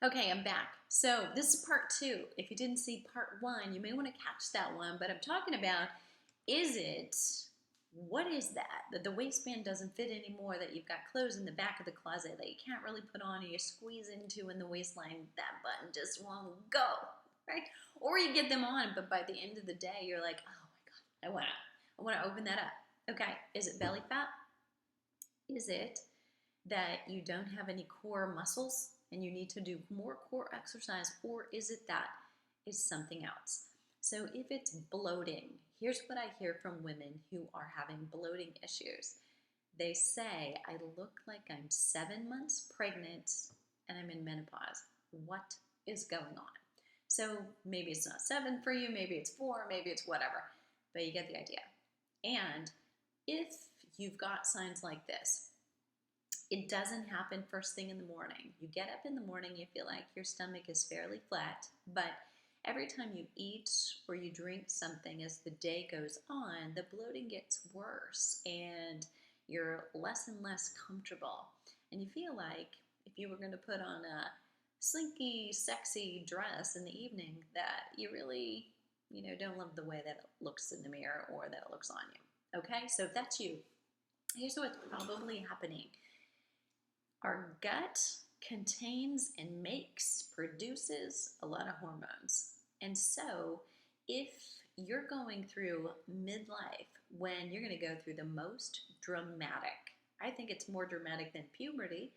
Okay, I'm back. So this is part two. If you didn't see part one, you may want to catch that one. But I'm talking about what is that the waistband doesn't fit anymore, that you've got clothes in the back of the closet that you can't really put on, or you squeeze into in the waistline, that button just won't go, right? Or you get them on, but by the end of the day, you're like, oh my God, I wanna open that up. Okay, is it belly fat? Is it that you don't have any core muscles and you need to do more core exercise, or is it that is something else? So if it's bloating, here's what I hear from women who are having bloating issues. They say, I look like I'm 7 months pregnant and I'm in menopause. What is going on? So maybe it's not seven for you, maybe it's four, maybe it's whatever, but you get the idea. And if you've got signs like this, it doesn't happen first thing in the morning. You get up in the morning, you feel like your stomach is fairly flat, but every time you eat or you drink something as the day goes on, the bloating gets worse and you're less and less comfortable. And you feel like if you were going to put on a slinky, sexy dress in the evening, that you really, don't love the way that it looks in the mirror or that it looks on you. Okay, so if that's you, here's what's probably happening. Our gut contains and produces a lot of hormones. And so, if you're going through midlife when you're going to go through the most dramatic, I think it's more dramatic than puberty,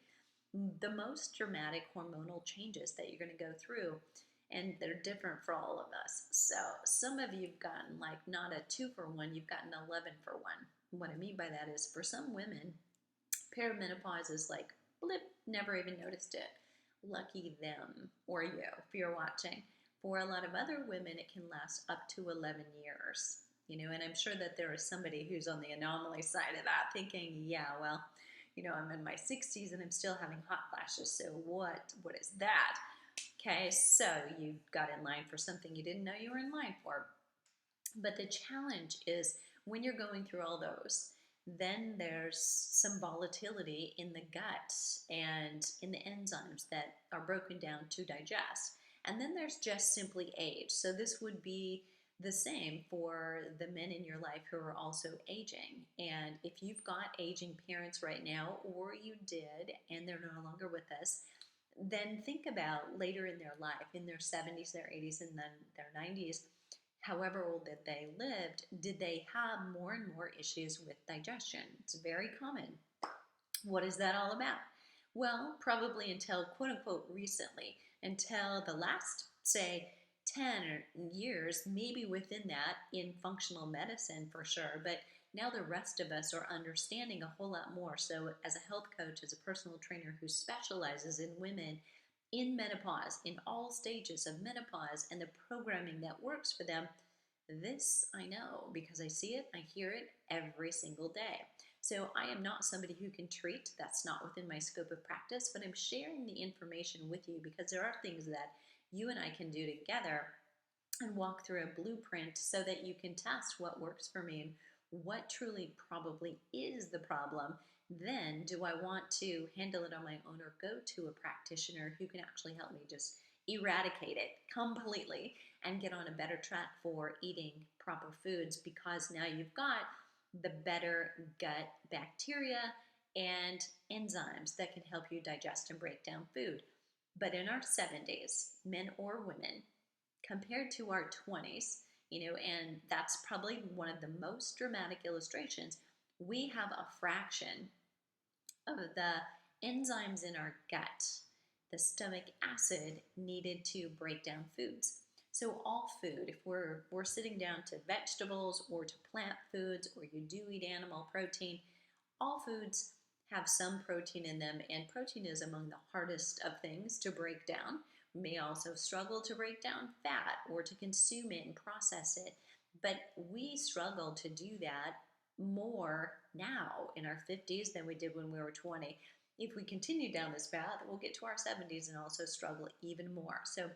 the most dramatic hormonal changes that you're going to go through, and they're different for all of us. So, some of you've gotten like not a 2-for-1, you've gotten 11 for 1. What I mean by that is for some women, perimenopause is like blip, never even noticed it. Lucky them, or you, if you're watching. For a lot of other women, it can last up to 11 years. And I'm sure that there is somebody who's on the anomaly side of that thinking, yeah, well, I'm in my 60s and I'm still having hot flashes, so what is that? Okay, so you got in line for something you didn't know you were in line for. But the challenge is when you're going through all those, then there's some volatility in the gut and in the enzymes that are broken down to digest. And then there's just simply age. So this would be the same for the men in your life who are also aging. And if you've got aging parents right now, or you did and they're no longer with us, then think about later in their life, in their 70s, their 80s, and then their 90s, however old that they lived, did they have more and more issues with digestion? It's very common. What is that all about? Well, probably until quote unquote recently, until the last, say, 10 years, maybe within that in functional medicine for sure, but now the rest of us are understanding a whole lot more. So as a health coach, as a personal trainer who specializes in women in menopause, in all stages of menopause, and the programming that works for them, this I know because I see it, I hear it every single day. So I am not somebody who can treat. That's not within my scope of practice, but I'm sharing the information with you because there are things that you and I can do together and walk through a blueprint so that you can test what works for me and what truly probably is the problem. Then do I want to handle it on my own or go to a practitioner who can actually help me just eradicate it completely and get on a better track for eating proper foods, because now you've got the better gut bacteria and enzymes that can help you digest and break down food. But in our 70s, men or women, compared to our 20s, and that's probably one of the most dramatic illustrations, we have a fraction of the enzymes in our gut, the stomach acid needed to break down foods. So all food, if we're sitting down to vegetables or to plant foods, or you do eat animal protein, all foods have some protein in them, and protein is among the hardest of things to break down. We may also struggle to break down fat or to consume it and process it, but we struggle to do that more now in our 50s than we did when we were 20. If we continue down this path, we'll get to our 70s and also struggle even more. So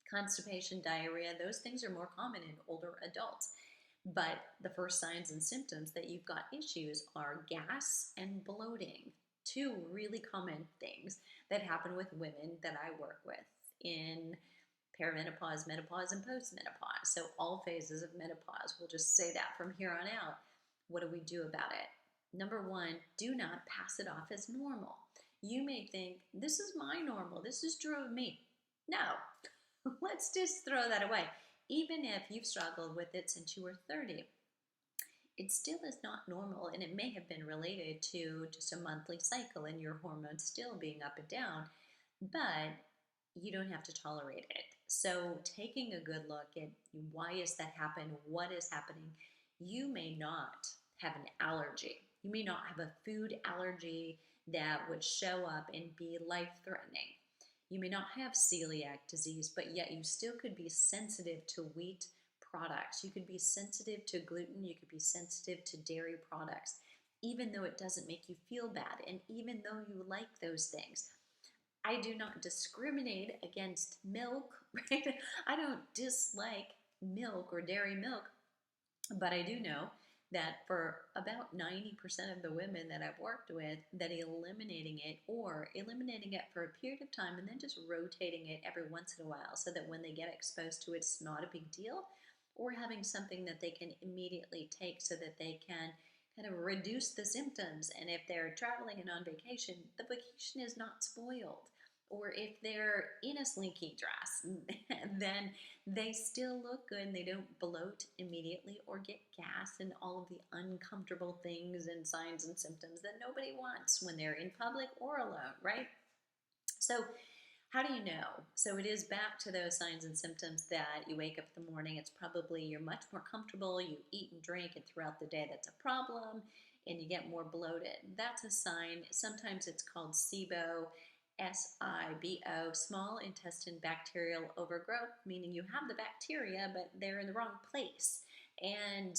constipation, diarrhea, those things are more common in older adults. But the first signs and symptoms that you've got issues are gas and bloating. two really common things that happen with women that I work with in perimenopause, menopause, and postmenopause. So all phases of menopause. We'll just say that from here on out. What do we do about it? Number one, do not pass it off as normal. You may think, this is my normal, this is true of me. No, let's just throw that away. Even if you've struggled with it since you were 30, it still is not normal, and it may have been related to just a monthly cycle and your hormones still being up and down, but you don't have to tolerate it. So taking a good look at why is that happening, what is happening. You may not have an allergy. You may not have a food allergy that would show up and be life-threatening. You may not have celiac disease, but yet you still could be sensitive to wheat products. You could be sensitive to gluten. You could be sensitive to dairy products, even though it doesn't make you feel bad, and even though you like those things. I do not discriminate against milk, right? I don't dislike milk or dairy milk, but I do know that for about 90% of the women that I've worked with, that eliminating it, or eliminating it for a period of time and then just rotating it every once in a while so that when they get exposed to it, it's not a big deal, or having something that they can immediately take so that they can kind of reduce the symptoms. And if they're traveling and on vacation, the vacation is not spoiled. Or if they're in a slinky dress, then they still look good and they don't bloat immediately or get gas and all of the uncomfortable things and signs and symptoms that nobody wants when they're in public or alone, right? So how do you know? So it is back to those signs and symptoms that you wake up in the morning, it's probably you're much more comfortable, you eat and drink, and throughout the day that's a problem, and you get more bloated. That's a sign. Sometimes it's called SIBO, SIBO, small intestine bacterial overgrowth, meaning you have the bacteria, but they're in the wrong place. And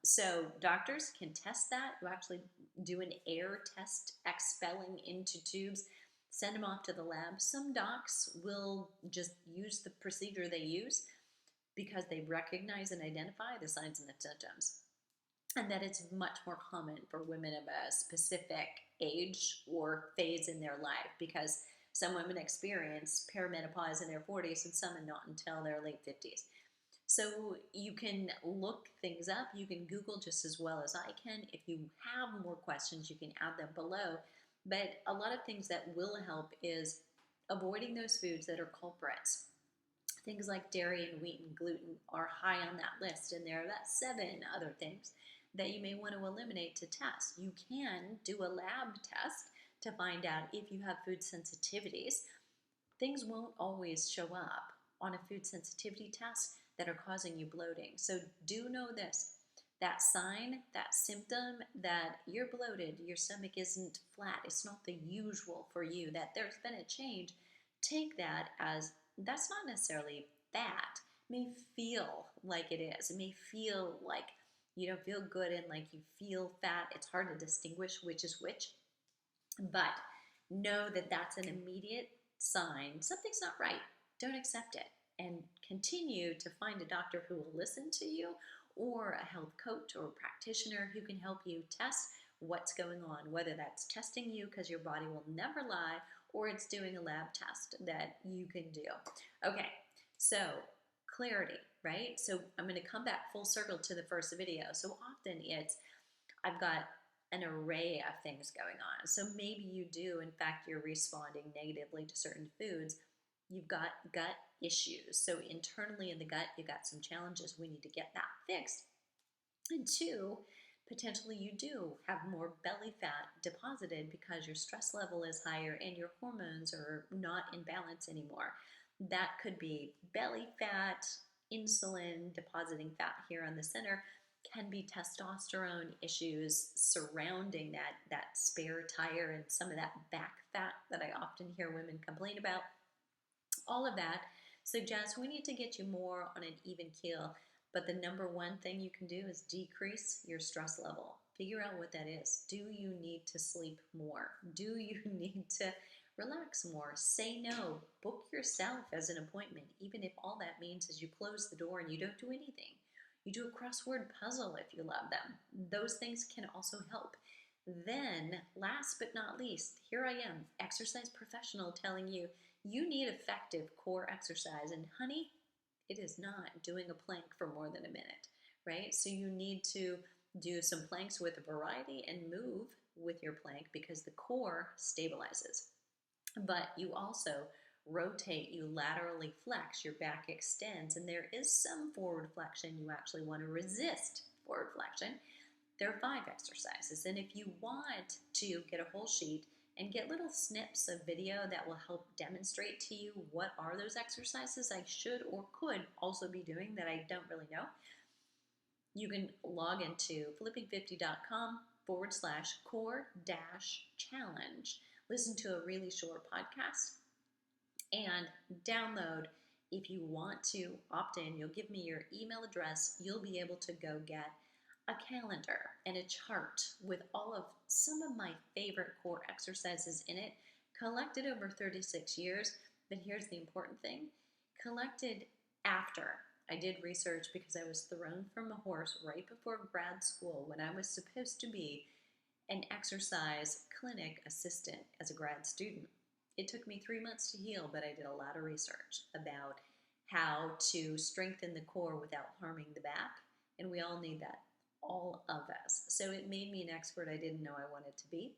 so doctors can test that. You actually do an air test, expelling into tubes, send them off to the lab. Some docs will just use the procedure they use because they recognize and identify the signs and the symptoms, and that it's much more common for women of a specific age or phase in their life, because some women experience perimenopause in their 40s and some not until their late 50s. So you can look things up. You can Google just as well as I can. If you have more questions, you can add them below. But a lot of things that will help is avoiding those foods that are culprits. Things like dairy and wheat and gluten are high on that list, and there are about 7 other things that you may want to eliminate to test. You can do a lab test to find out if you have food sensitivities. Things won't always show up on a food sensitivity test that are causing you bloating. So do know this, that sign, that symptom that you're bloated, your stomach isn't flat, it's not the usual for you, that there's been a change, take that as that's not necessarily fat. It may feel like it is. It may feel like you don't feel good and like you feel fat. It's hard to distinguish which is which. But know that that's an immediate sign. Something's not right. Don't accept it. And continue to find a doctor who will listen to you, or a health coach or a practitioner who can help you test what's going on, whether that's testing you because your body will never lie, or it's doing a lab test that you can do. Okay, so clarity, right? So I'm going to come back full circle to the first video. So often it's, I've got an array of things going on. So maybe you do, in fact, you're responding negatively to certain foods. You've got gut issues. So internally in the gut, you've got some challenges. We need to get that fixed. And 2, potentially you do have more belly fat deposited because your stress level is higher and your hormones are not in balance anymore. That could be belly fat, insulin depositing fat here on the center, can be testosterone issues surrounding that spare tire and some of that back fat that I often hear women complain about. All of that suggests we need to get you more on an even keel. But the number one thing you can do is decrease your stress level. Figure out what that is. Do you need to sleep more? Do you need to relax more? Say no. Book yourself as an appointment, even if all that means is you close the door and you don't do anything. You do a crossword puzzle if you love them. Those things can also help. Then, last but not least, here I am, exercise professional, telling you you need effective core exercise. And honey, it is not doing a plank for more than a minute, right? So you need to do some planks with a variety and move with your plank because the core stabilizes. But you also rotate, you laterally flex, your back extends, and there is some forward flexion. You actually want to resist forward flexion. There are 5 exercises, and if you want to get a whole sheet and get little snips of video that will help demonstrate to you what are those exercises I should or could also be doing that I don't really know, you can log into flipping50.com/core-challenge. Listen to a really short podcast and download. If you want to opt in, you'll give me your email address. You'll be able to go get a calendar and a chart with all of some of my favorite core exercises in it, collected over 36 years. But here's the important thing, collected after I did research because I was thrown from a horse right before grad school when I was supposed to be an exercise clinic assistant as a grad student. It took me 3 months to heal, but I did a lot of research about how to strengthen the core without harming the back, and we all need that, all of us. So it made me an expert I didn't know I wanted to be,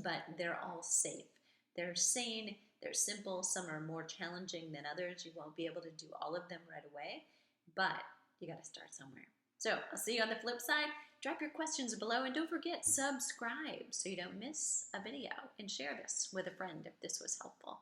but they're all safe. They're sane, they're simple. Some are more challenging than others. You won't be able to do all of them right away, but you got to start somewhere. So I'll see you on the flip side. Drop your questions below, and don't forget, subscribe so you don't miss a video, and share this with a friend if this was helpful.